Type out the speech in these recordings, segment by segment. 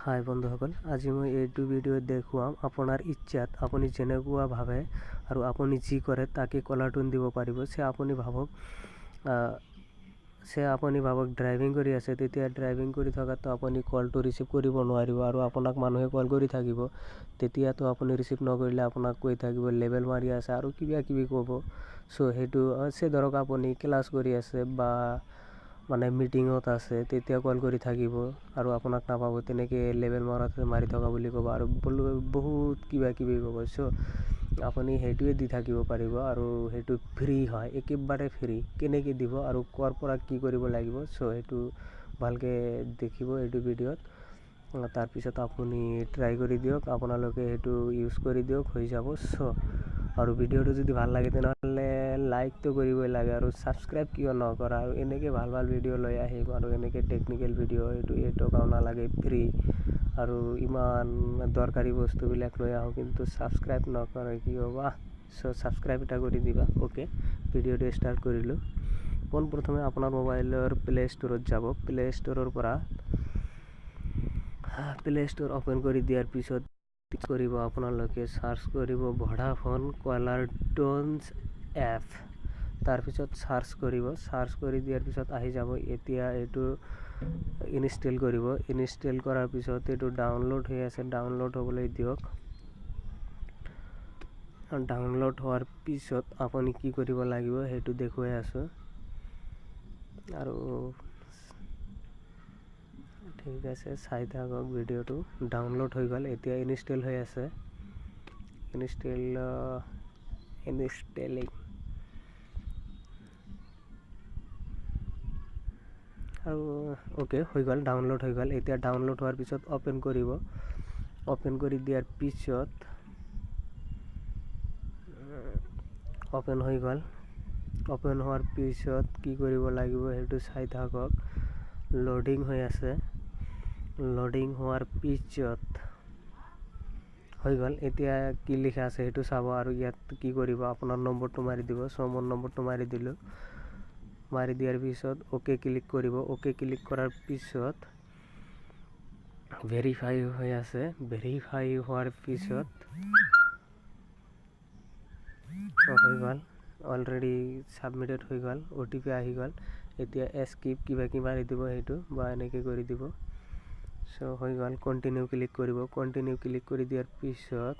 হাই বন্ধুসকল, আজি মই এইটো ভিডিঅ'ত দেখুৱাম আপোনাৰ ইচ্ছাত আপুনি যেনেকুৱা ভাবে আৰু আপুনি যি কৰে তাকে কলাৰ টোন দিব পাৰিব। আপুনি ভাবক ড্ৰাইভিং কৰি আছে, তেতিয়া ড্ৰাইভিং কৰি থকাতো আপুনি কলটো ৰিচিভ কৰিব নোৱাৰিব আৰু আপোনাক মানুহে কল কৰি থাকিব, তেতিয়াতো আপুনি ৰিচিভ নকৰিলে আপোনাক কৈ থাকিব লেবেল মাৰি আছে আৰু কিবা ক'ব। সেইটো ধৰক আপুনি ক্লাছ কৰি আছে বা মানে মিটিঙত আছে, তেতিয়া কল কৰি থাকিব আৰু আপোনাক নাপাব, তেনেকৈ লেবেল মাৰি থকা বুলি ক'ব আৰু বহুত কিবা ক'ব। আপুনি সেইটোৱে দি থাকিব পাৰিব আৰু সেইটো ফ্ৰী হয়, একেবাৰে ফ্ৰী। কেনেকৈ দিব আৰু ক'ৰ পৰা কি কৰিব লাগিব, সেইটো ভালকৈ দেখিব এইটো ভিডিঅ'ত। তাৰপিছত আপুনি ট্ৰাই কৰি দিয়ক, আপোনালোকে সেইটো ইউজ কৰি দিয়ক, হৈ যাব। আৰু ভিডিঅ'টো যদি ভাল লাগে তেনেহ'লে লাইকটো কৰিবই লাগে আৰু ছাবস্ক্ৰাইব কিয় নকৰা। আৰু এনেকৈ ভাল ভিডিঅ' লৈ আহিম আৰু এনেকৈ টেকনিকেল ভিডিঅ', এইটো টকাও নালাগে, ফ্ৰী আৰু ইমান দৰকাৰী বস্তুবিলাক লৈ আহোঁ, কিন্তু ছাবস্ক্ৰাইব নকৰে কিয় বা। ছাবস্ক্ৰাইব এটা কৰি দিবা। অ'কে, ভিডিঅ'টো ষ্টাৰ্ট কৰিলোঁ। পোনপ্ৰথমে আপোনাৰ মোবাইলৰ প্লে' ষ্ট'ৰত যাব। প্লে' ষ্ট'ৰৰ পৰা প্লে' ষ্ট'ৰ অ'পেন কৰি দিয়াৰ পিছত কৰিব আপোনালোকে চাৰ্চ কৰিব ভোডাফোন কলাৰ টোনছ এপ। তাৰপিছত চাৰ্চ কৰিব। চাৰ্চ কৰি দিয়াৰ পিছত আহি যাব। এতিয়া এইটো ইনষ্টল কৰিব। ইনষ্টল কৰাৰ পিছত এইটো ডাউনলোড হৈ আছে, ডাউনলোড হ'বলৈ দিয়ক। ডাউনলোড হোৱাৰ পিছত আপুনি কি কৰিব লাগিব সেইটো দেখুৱাই আছোঁ আৰু ঠিক আছে, চাই থাকক ভিডিঅ'টো। ডাউনলোড হৈ গ'ল, এতিয়া ইনষ্টল হৈ আছে। ইনষ্টেলিং আৰু অ'কে হৈ গ'ল, ডাউনলোড হৈ গ'ল। এতিয়া ডাউনলোড হোৱাৰ পিছত অ'পেন কৰিব। অ'পেন কৰি দিয়াৰ পিছত অ'পেন হৈ গ'ল। অ'পেন হোৱাৰ পিছত কি কৰিব লাগিব সেইটো চাই থাকক। লোডিং হৈ আছে। লোডিং হোৱাৰ পিছত হৈ গ'ল। এতিয়া কি লিখা আছে সেইটো চাব আৰু ইয়াত কি কৰিব, আপোনাৰ নম্বৰটো মাৰি দিব। মোৰ নম্বৰটো মাৰি দিলোঁ। মাৰি দিয়াৰ পিছত অ'কে ক্লিক কৰিব। অ'কে ক্লিক কৰাৰ পিছত ভেৰিফাই হৈ আছে। ভেৰিফাই হোৱাৰ পিছত হৈ গ'ল, অলৰেডি ছাবমিটেড হৈ গ'ল, OTP আহি গ'ল। এতিয়া এস্কিপ কিবা মাৰি দিব সেইটো বা এনেকৈ কৰি দিব। হৈ গ'ল, কণ্টিনিউ ক্লিক কৰিব। কণ্টিনিউ ক্লিক কৰি দিয়াৰ পিছত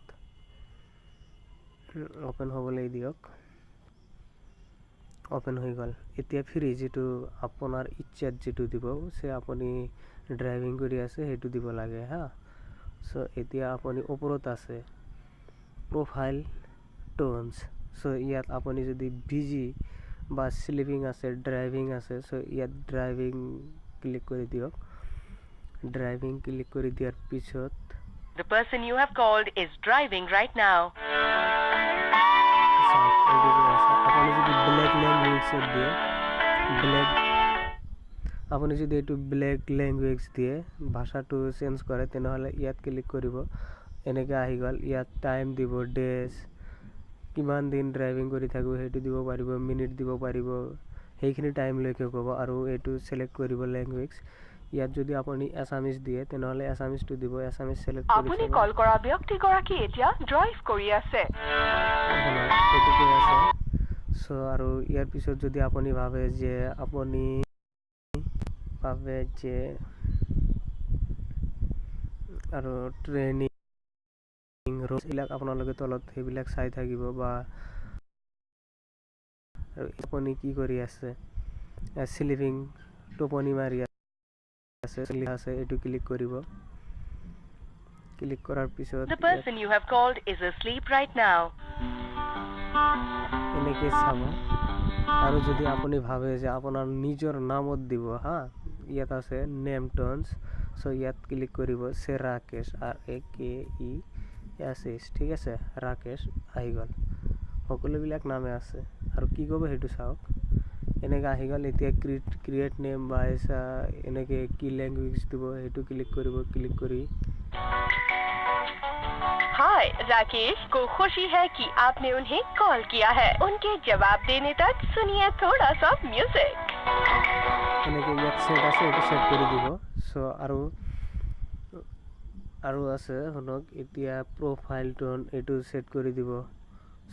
অ'পেন হ'বলৈ দিয়ক। অ'পেন হৈ গ'ল। এতিয়া ফ্ৰী যিটো আপোনাৰ ইচ্ছাত যিটো দিব, আপুনি ড্ৰাইভিং কৰি আছে সেইটো দিব লাগে হা। এতিয়া আপুনি ওপৰত আছে প্ৰফাইল টোনছ। ইয়াত আপুনি যদি বিজি বা স্লিপিং আছে, ড্ৰাইভিং আছে, ইয়াত ড্ৰাইভিং ক্লিক কৰি দিয়ক। ড্ৰাইভিং ক্লিক কৰি দিয়াৰ পিছত The person you have called is driving right now. আপুনি যদি এইটো ব্লেক লেংগুৱেজ দিয়ে, ভাষাটো চেঞ্জ কৰে, তেনেহ'লে ইয়াত ক্লিক কৰিব। এনেকৈ আহি গ'ল। ইয়াত টাইম দিব, ডেজ, কিমান দিন ড্ৰাইভিং কৰি থাকিব সেইটো দিব পাৰিব, মিনিট দিব পাৰিব, সেইখিনি টাইমলৈকে ক'ব আৰু এইটো চিলেক্ট কৰিব লেংগুৱেজ। ইয়াত যদি আপুনি এছামিজ দিয়ে তেনেহ'লে এছামিজটো দিব। এছামিজ চিলেক্ট কৰি আপুনি কল কৰা ব্যক্তিগৰাকী এতিয়া ড্ৰাইভ কৰি আছে। আৰু ইয়াৰ পিছত যদি আপুনি ভাবে যে আৰু ট্ৰেইনিং বিলাক আপোনালোকে তলত সেইবিলাক চাই থাকিব বা আপুনি কি কৰি আছে, স্লিপিং টোপনি মাৰি আছে এইটো ক্লিক কৰিব। ক্লিক কৰাৰ পিছত The person you have called is asleep right now. এনেকৈ চাব আৰু যদি আপুনি ভাবে যে আপোনাৰ নিজৰ নামত দিব হা, ইয়াত আছে নেম টোনছ। ইয়াত ক্লিক কৰিব। ৰাকেশ, RAKESH, ঠিক আছে, ৰাকেশ আহি গ'ল। সকলোবিলাক নামে আছে আৰু কি ক'ব সেইটো চাওক। এনেকৈ আহি গ'ল। এতিয়া ক্ৰিয়েট নেম বা এনেকৈ কি লেংগুৱেজ দিব সেইটো ক্লিক কৰিব। ক্লিক কৰি हाय राकेश को खुशी है कि आपने उन्हें कॉल किया है। उनके जवाब देने तक सुनिए थोड़ा सा म्यूजिक। এনেকৈ ইয়াত সেট আছে, এইটো সেট কৰি দিব। আৰু আৰু আছে শুনক এতিয়া প্ৰফাইল টোন এইটো সেট কৰি দিব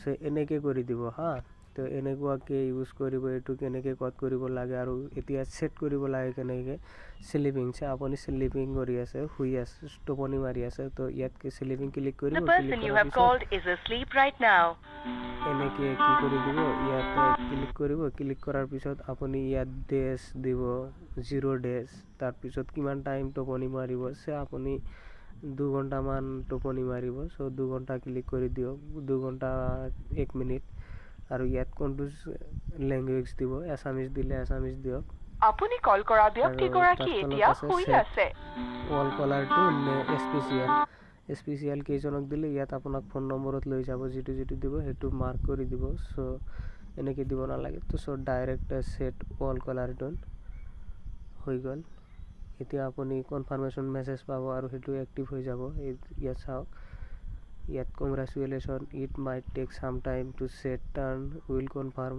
সে এনেকে কৰি দিব হা তো এনেকুৱাকে ইউজ কৰিব এইটো কেনেকে কট কৰিব লাগে আৰু এতিয়া সেট কৰিব লাগে কেনেকে স্লিপিং সে আপুনি স্লিপিং কৰি আছে শুই আছে টোপনি মাৰি আছে তো ইয়াত স্লিপিং ক্লিক The কৰিব person ক্লিক you কৰাৰ have পিছত called is asleep right now. এনেকে কি কৰি দিব ইয়াতে ক্লিক কৰিব ক্লিক কৰাৰ পিছত আপুনি ইয়াত ডেজ দিব 0 ডেজ তাৰ পিছত কিমান টাইম টোপনি মাৰিব সে আপুনি 2 ঘণ্টা মান টোপনি মাৰিব সো 2 ঘণ্টা ক্লিক কৰি দিয়ক 2 ঘণ্টা 1 মিনিট আৰু ইয়াত কোনটো ল্যাঙ্গুৱেজ দিব আসামিজ দিলে আসামিজ দিয়ক আপুনি কল কৰা ব্যক্তিগৰাকী এতিয়া শুই আছে অল কলাৰটো স্পেচিয়েল কেইজনক দিলে ইয়াত আপোনাক ফোন নম্বৰত লৈ যাব যেটো দিব হেতু মাৰ্ক কৰি দিব সো এনেকে দিব নালাগে তো সো ডাইৰেক্ট সেট অল কলাৰ টোন হৈ গল এতিয়া আপুনি কনফাৰ্মেশন মেসেজ পাব আৰু হেতু এক্টিভ হৈ যাব ইয়াত চাওক ইয়াত congratulation it might take some time to set turn will confirm